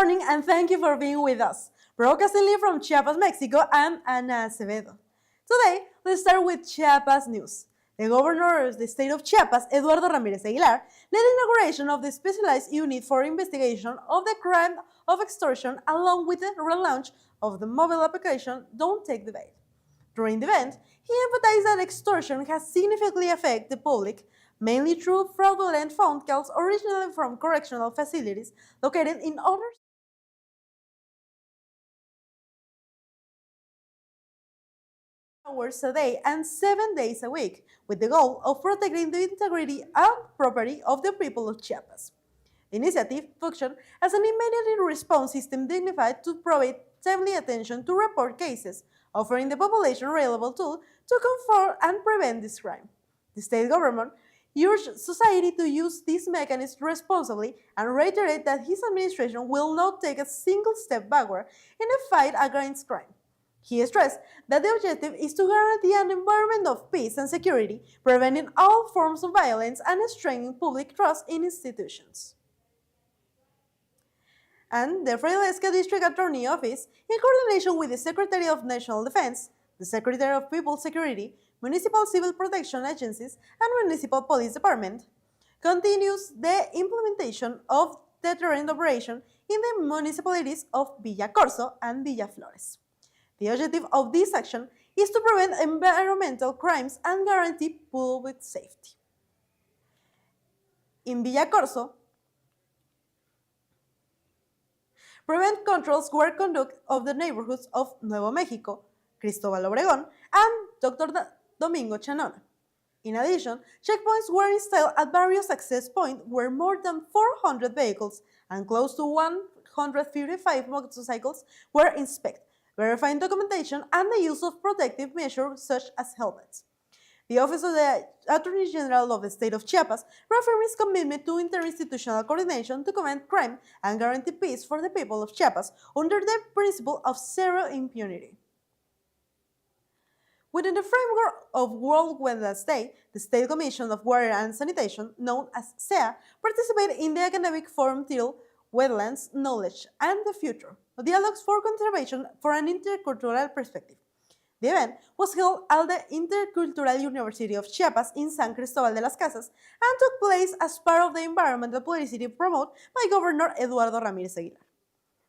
morning and thank you for being with us. Broadcasting live from Chiapas, Mexico, I'm Ana Acevedo. Today, let's start with Chiapas news. The governor of the state of Chiapas, Eduardo Ramírez Aguilar, led the inauguration of the specialized unit for investigation of the crime of extortion along with the relaunch of the mobile application Don't Take the Bait. During the event, he emphasized that extortion has significantly affected the public, mainly through fraudulent phone calls originally from correctional facilities located in other hours a day and 7 days a week, with the goal of protecting the integrity and property of the people of Chiapas. The initiative functioned as an immediate response system dignified to provide timely attention to report cases, offering the population a reliable tool to confront and prevent this crime. The state government urged society to use this mechanism responsibly and reiterate that his administration will not take a single step backward in the fight against crime. He stressed that the objective is to guarantee an environment of peace and security, preventing all forms of violence and strengthening public trust in institutions. And the Fredesca District Attorney Office, in coordination with the Secretary of National Defense, the Secretary of People's Security, Municipal Civil Protection Agencies, and Municipal Police Department, continues the implementation of deterrent operation in the municipalities of Villa Corso and Villa Flores. The objective of this action is to prevent environmental crimes and guarantee public safety. In Villa Corso, prevent controls were conducted of the neighborhoods of Nuevo Mexico, Cristóbal Obregón, and Dr. Domingo Chanona. In addition, checkpoints were installed at various access points where more than 400 vehicles and close to 155 motorcycles were inspected, verifying documentation and the use of protective measures such as helmets. The Office of the Attorney General of the State of Chiapas reaffirmed its commitment to interinstitutional coordination to combat crime and guarantee peace for the people of Chiapas under the principle of zero impunity. Within the framework of World Wetlands Day, the State Commission of Water and Sanitation, known as SEA, participated in the academic forum titled Wetlands, Knowledge, and the Future, Dialogues for Conservation for an Intercultural Perspective. The event was held at the Intercultural University of Chiapas in San Cristóbal de las Casas and took place as part of the environmental publicity promoted by Governor Eduardo Ramírez Aguilar.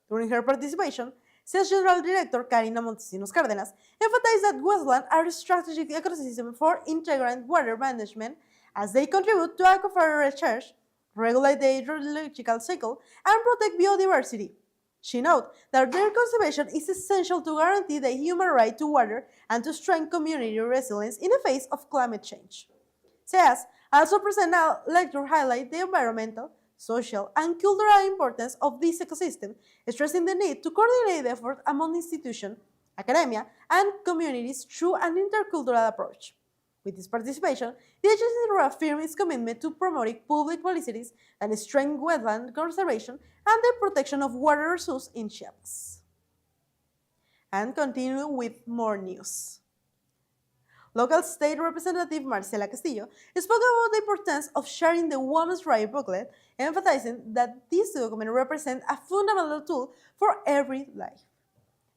During her participation, SEA's General Director Karina Montesinos Cárdenas emphasized that wetlands are a strategic ecosystem for integrated water management as they contribute to aquifer recharge, regulate the hydrological cycle, and protect biodiversity. She noted that their conservation is essential to guarantee the human right to water and to strengthen community resilience in the face of climate change. SEAS also presented a lecture highlighting the environmental, social, and cultural importance of this ecosystem, stressing the need to coordinate efforts among institutions, academia, and communities through an intercultural approach. With this participation, the agency reaffirmed its commitment to promoting public policies that strengthen wetland conservation and the protection of water resources in Chiapas. And continue with more news. Local State Representative Marcela Castillo spoke about the importance of sharing the Women's Rights Booklet, emphasizing that this document represents a fundamental tool for every life.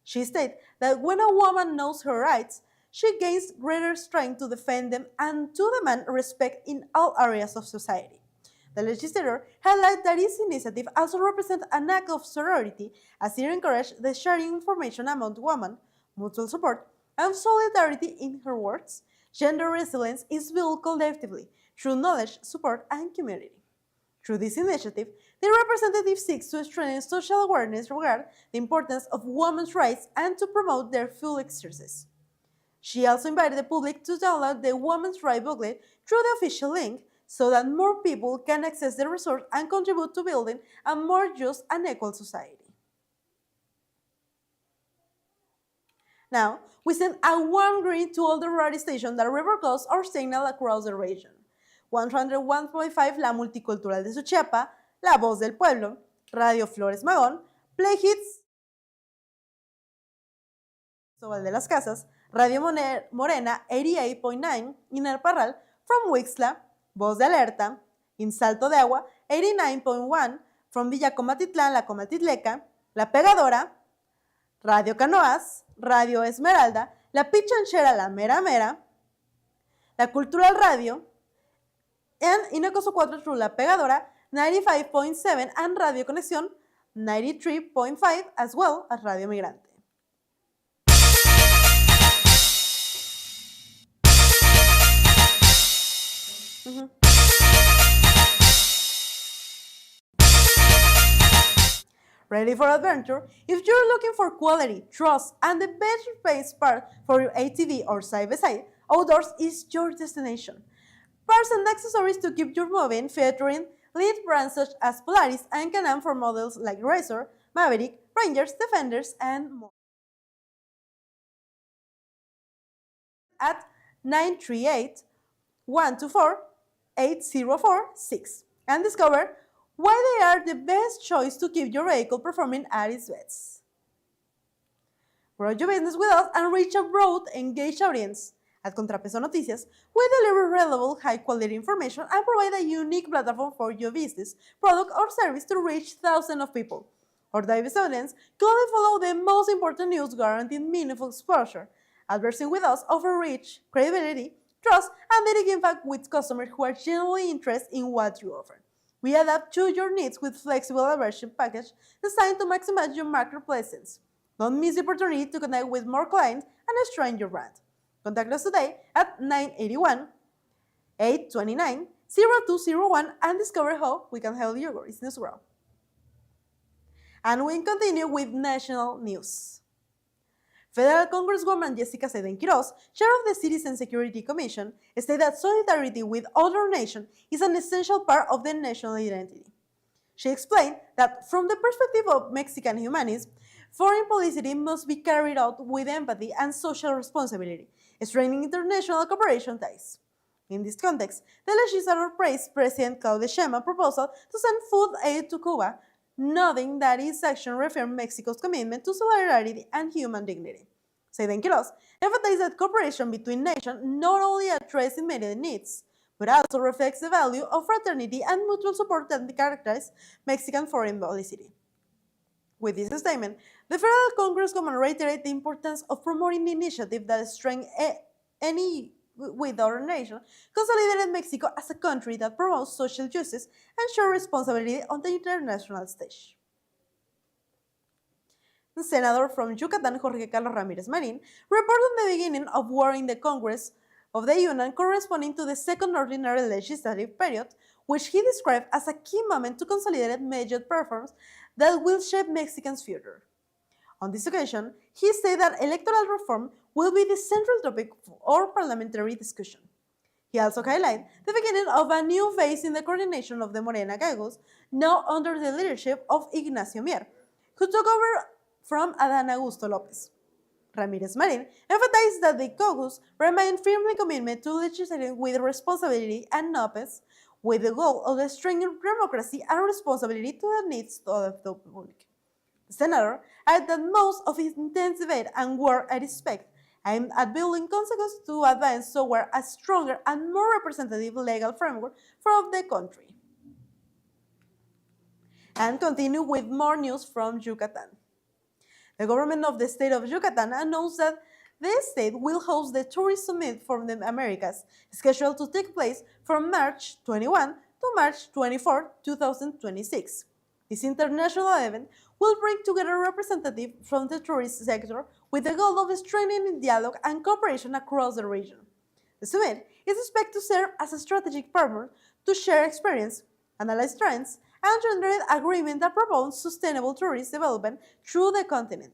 She stated that when a woman knows her rights, she gains greater strength to defend them and to demand respect in all areas of society. The legislator highlighted that this initiative also represents an act of sorority as it encourages the sharing information among women, mutual support, and solidarity. In her words, gender resilience is built collectively through knowledge, support, and community. Through this initiative, the representative seeks to strengthen social awareness regarding the importance of women's rights and to promote their full exercise. She also invited the public to download the Women's Rights Booklet through the official link so that more people can access the resource and contribute to building a more just and equal society. Now, we send a warm greeting to all the radio stations that rebroadcast our signal across the region. 101.5 La Multicultural de Suchiapa, La Voz del Pueblo, Radio Flores Magón, Play Hits, Cristóbal de las Casas, Radio Morena 88.9 in El Parral, from Tuxtla, Voz de Alerta, in Salto de Agua 89.1, from Villa Comatitlán, La Comatitleca, La Pegadora, Radio Canoas, Radio Esmeralda, La Pichanchera La Mera Mera, La Cultural Radio, and Inacoso 4 through La Pegadora 95.7 and Radio Conexión 93.5, as well as Radio Migrante. Ready for adventure? If you're looking for quality, trust, and the best space part for your ATV or side-by-side, Outdoors is your destination. Parts and accessories to keep you moving, featuring lead brands such as Polaris and Can-Am for models like Razor, Maverick, Rangers, Defenders, and more. At 938-124-8046 and discover why they are the best choice to keep your vehicle performing at its best. Grow your business with us and reach a broad, engaged audience. At ContraPeso Noticias, we deliver relevant, high-quality information and provide a unique platform for your business, product, or service to reach thousands of people. Our diverse audience closely follow the most important news, guaranteeing meaningful exposure. Advertising with us offers reach, credibility, trust, and direct impact with customers who are genuinely interested in what you offer. We adapt to your needs with flexible advertising package designed to maximize your market presence. Don't miss the opportunity to connect with more clients and strengthen your brand. Contact us today at 981-829-0201 and discover how we can help your business grow. And we continue with national news. Federal Congresswoman Jessica Seiden-Quiroz, chair of the Citizen Security Commission, stated that solidarity with other nations is an essential part of the national identity. She explained that from the perspective of Mexican humanism, foreign policy must be carried out with empathy and social responsibility, strengthening international cooperation ties. In this context, the legislator praised President Claudia Sheinbaum's proposal to send food aid to Cuba, noting that its action reaffirmed Mexico's commitment to solidarity and human dignity. Seiden-Quiroz emphasized that cooperation between nations not only addresses immediate needs, but also reflects the value of fraternity and mutual support that characterize Mexican foreign policy. With this statement, the federal Congresswoman reiterated the importance of promoting initiatives that strengthen any with other nations, consolidated Mexico as a country that promotes social justice and shared responsibility on the international stage. The Senator from Yucatan, Jorge Carlos Ramírez Marín, reported on the beginning of war in the Congress of the Union corresponding to the second ordinary legislative period, which he described as a key moment to consolidate major reforms that will shape Mexico's future. On this occasion, he said that electoral reform will be the central topic of parliamentary discussion. He also highlighted the beginning of a new phase in the coordination of the Morena caucus, now under the leadership of Ignacio Mier, who took over from Adán Augusto López. Ramírez Marín emphasized that the caucus remained firmly committed to legislating with responsibility and openness, with the goal of strengthening democracy and responsibility to the needs of the public. The senator added that most of his intense debate and work I respect aimed at building consequences to advance toward a stronger and more representative legal framework for the country. And continue with more news from Yucatan. The government of the state of Yucatan announced that the state will host the Tourist Summit for the Americas, scheduled to take place from March 21 to March 24, 2026. This international event will bring together representatives from the tourist sector with the goal of strengthening dialogue and cooperation across the region. The summit is expected to serve as a strategic partner to share experience, analyze trends, and generate agreement that promotes sustainable tourist development through the continent.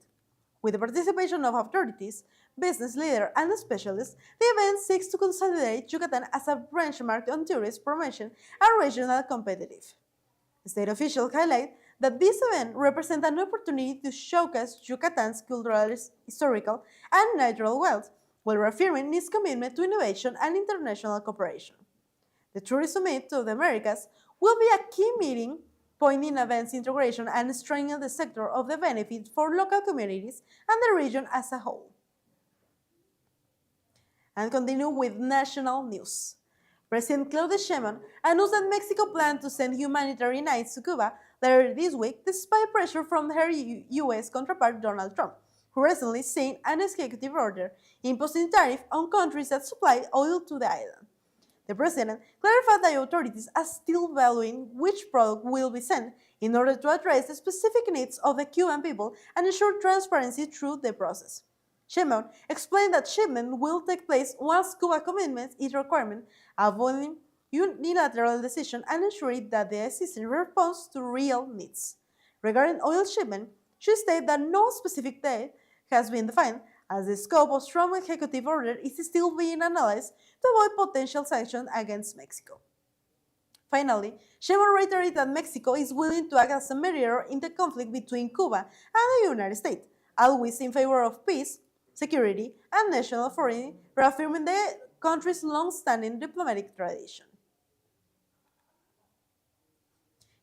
With the participation of authorities, business leaders, and specialists, the event seeks to consolidate Yucatan as a benchmark on tourist promotion and regional competitive. State officials highlight that this event represents an opportunity to showcase Yucatan's cultural, historical, and natural wealth, while reaffirming its commitment to innovation and international cooperation. The Tourist Summit to the Americas will be a key meeting point in events integration and strengthening the sector of the benefit for local communities and the region as a whole. And continue with national news. President Claudia Sheinbaum announced that Mexico planned to send humanitarian aid to Cuba Later this week, despite pressure from her U.S. counterpart Donald Trump, who recently signed an executive order imposing tariffs on countries that supply oil to the island. The president clarified that authorities are still valuing which product will be sent in order to address the specific needs of the Cuban people and ensure transparency through the process. Sheinbaum explained that shipment will take place once Cuba commits its requirement, avoiding unilateral decision and ensuring that the system responds to real needs. Regarding oil shipment, she stated that no specific date has been defined, as the scope of Trump's executive order is still being analyzed to avoid potential sanctions against Mexico. Finally, Sheinbaum reiterated that Mexico is willing to act as a mediator in the conflict between Cuba and the United States, always in favor of peace, security, and national authority, reaffirming the country's long-standing diplomatic tradition.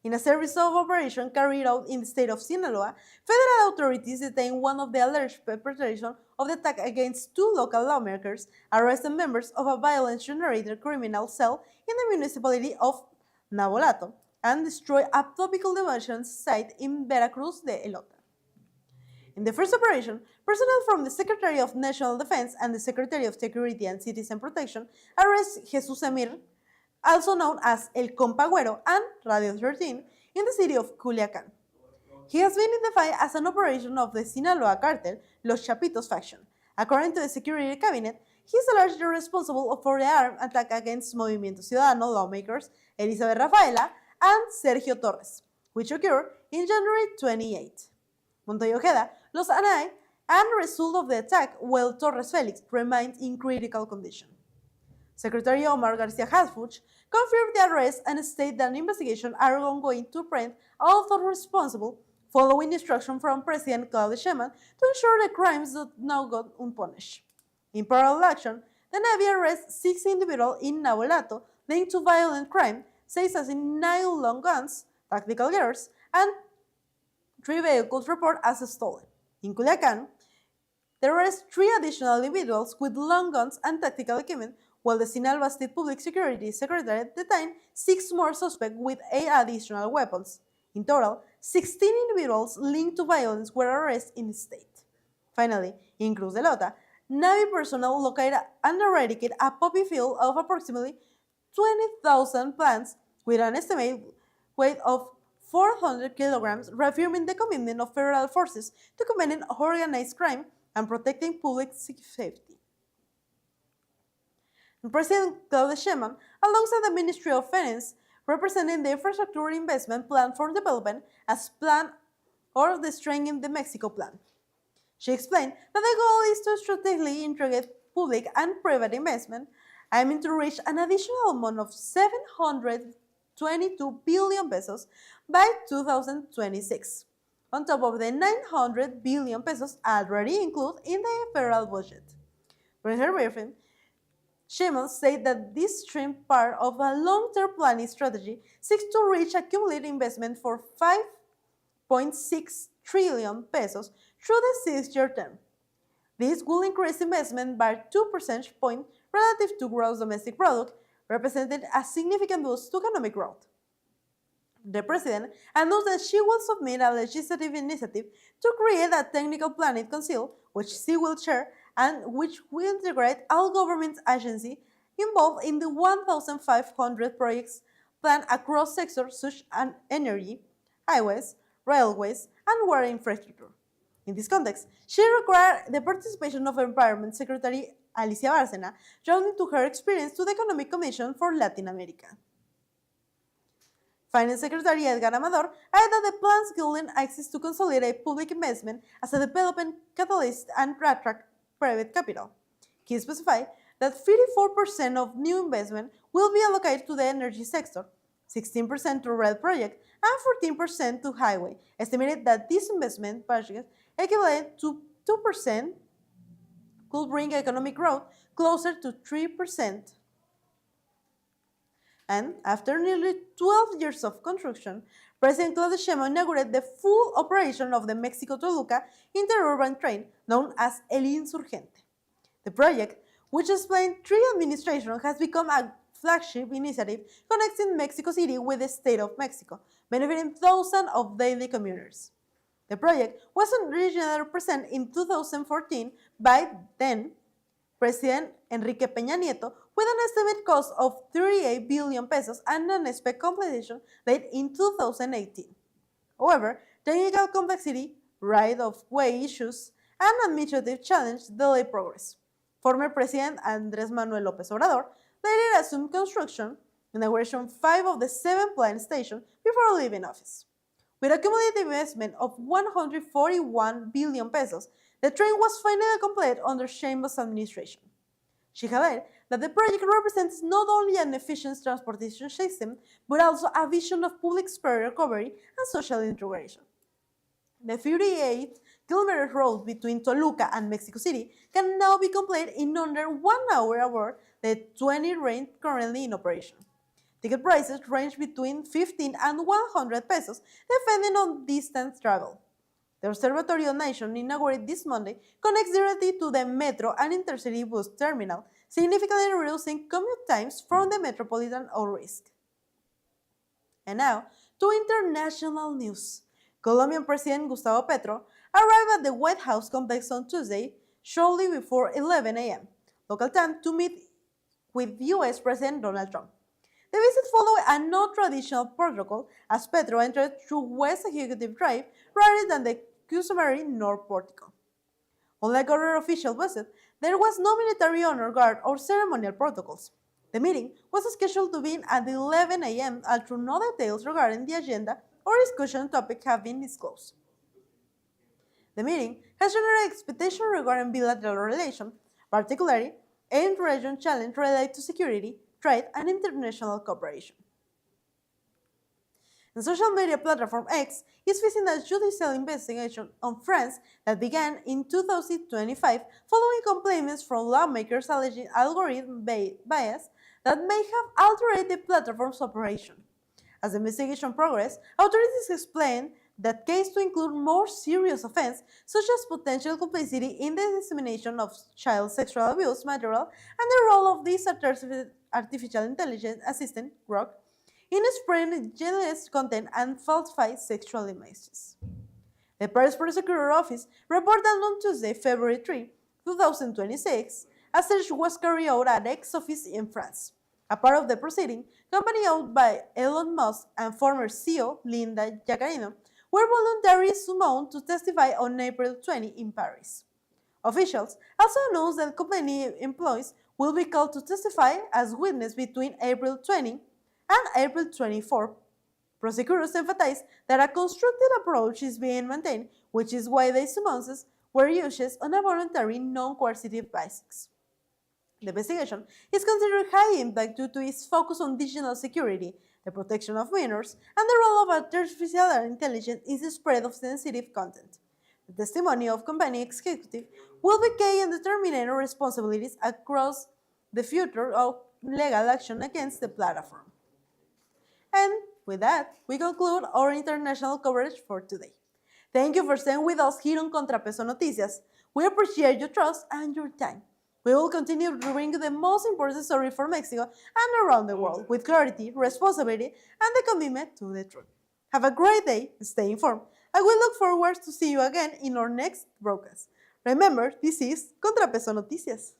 In a series of operations carried out in the state of Sinaloa, federal authorities detained one of the alleged perpetrators of the attack against two local lawmakers, arrested members of a violence-generated criminal cell in the municipality of Navolato, and destroyed a tropical diversion site in Veracruz de Elota. In the first operation, personnel from the Secretary of National Defense and the Secretary of Security and Citizen Protection arrested Jesus Emir, also known as El Compagüero and Radio 13, in the city of Culiacán. He has been identified as an operation of the Sinaloa cartel, Los Chapitos faction. According to the Security Cabinet, he is allegedly responsible for the armed attack against Movimiento Ciudadano lawmakers Elizabeth Rafaela and Sergio Torres, which occurred in January 28. Montoya Ojeda lost an eye and result of the attack, while Torres Felix remains in critical condition. Secretary Omar Garcia Harfuch confirmed the arrest and stated that investigations are ongoing to prevent all those responsible, following instruction from President Claudia Sheinbaum to ensure the crimes do not go unpunished. In parallel action, the Navy arrested 6 individuals in Navolato linked to violent crime, 6 as in 9 long guns, tactical gears, and 3 vehicles reported as stolen. In Culiacán, there were 3 additional individuals with long guns and tactical equipment, while the Sinaloa State Public Security Secretary detained 6 more suspects with 8 additional weapons. In total, 16 individuals linked to violence were arrested in the state. Finally, in Cruz de Lota, Navy personnel located and eradicated a poppy field of approximately 20,000 plants with an estimated weight of 400 kilograms, reaffirming the commitment of federal forces to combating organized crime and protecting public safety. President Claudia Sheinbaum, alongside the Ministry of Finance, representing the infrastructure investment plan for development as plan or the strengthening the Mexico plan. She explained that the goal is to strategically integrate public and private investment, aiming to reach an additional amount of 722 billion pesos by 2026, on top of the 900 billion pesos already included in the federal budget. For her briefing, Sheinbaum said that this stream part of a long-term planning strategy seeks to reach a cumulative investment for 5.6 trillion pesos through the 6-year term. This will increase investment by 2 percentage points relative to gross domestic product, representing a significant boost to economic growth. The president announced that she will submit a legislative initiative to create a technical planning council, which she will chair and which will integrate all government agencies involved in the 1,500 projects planned across sectors such as energy, highways, railways, and water infrastructure. In this context, she required the participation of Environment Secretary Alicia Bárcena, drawing to her experience to the Economic Commission for Latin America. Finance Secretary Edgar Amador added that the plan's guiding access to consolidate public investment as a development catalyst and attract private capital. He specified that 54% of new investment will be allocated to the energy sector, 16% to rail projects, and 14% to highway, estimated that this investment budget, equivalent to 2%, could bring economic growth closer to 3%. And after nearly 12 years of construction, President Claudia Sheinbaum inaugurated the full operation of the Mexico-Toluca interurban train known as El Insurgente. The project, which explained 3 administrations, has become a flagship initiative connecting Mexico City with the state of Mexico, benefiting thousands of daily commuters. The project was originally presented in 2014 by then President Enrique Peña Nieto with an estimated cost of 38 billion pesos and an expected completion date in 2018. However, technical complexity, right-of-way issues, and administrative challenge delayed progress. Former President Andrés Manuel López Obrador later assumed construction, inauguration 5 of the 7 planned stations before leaving office. With a cumulative investment of 141 billion pesos, the train was finally completed under Sheinbaum's administration. She added that the project represents not only an efficient transportation system, but also a vision of public spare recovery and social integration. The 38-kilometer road between Toluca and Mexico City can now be completed in under 1 hour aboard the 20 trains currently in operation. Ticket prices range between 15 and 100 pesos, depending on distance travel. The Observatorio Nation, inaugurated this Monday, connects directly to the Metro and Intercity bus terminal, significantly reducing commute times from the metropolitan risk. And now, to international news. Colombian President Gustavo Petro arrived at the White House complex on Tuesday, shortly before 11 a.m. local time, to meet with U.S. President Donald Trump. The visit followed a non-traditional protocol as Petro entered through West Executive Drive rather than the customary North Portico. Unlike other official visits, there was no military honor guard or ceremonial protocols. The meeting was scheduled to begin at 11 a.m. although no details regarding the agenda or discussion topic have been disclosed. The meeting has generated expectations regarding bilateral relations, particularly in-region challenges related to security, trade, and international cooperation. The social media platform X is facing a judicial investigation on France that began in 2025 following complaints from lawmakers alleging algorithm bias that may have altered the platform's operation. As the investigation progressed, authorities explained that case to include more serious offenses such as potential complicity in the dissemination of child sexual abuse material and the role of this artificial intelligence assistant, Grok, in spreading jealous content and falsified sexual images. The Paris Prosecutor's Office reported on Tuesday, February 3, 2026, a search was carried out at X office in France. A part of the proceeding, company owned by Elon Musk and former CEO Linda Yaccarino were voluntarily summoned to testify on April 20 in Paris. Officials also announced that company employees will be called to testify as witnesses between April 20 and April 24. Prosecutors emphasized that a constructed approach is being maintained, which is why the summonses were used on a voluntary, non-coercive basis. The investigation is considered high impact due to its focus on digital security, the protection of minors, and the role of artificial intelligence in the spread of sensitive content. The testimony of company executives will be key in determining responsibilities across the future of legal action against the platform. And with that, we conclude our international coverage for today. Thank you for staying with us here on ContraPeso Noticias. We appreciate your trust and your time. We will continue to bring you the most important story for Mexico and around the world with clarity, responsibility, and the commitment to the truth. Have a great day, stay informed, and we look forward to see you again in our next broadcast. Remember, this is ContraPeso Noticias.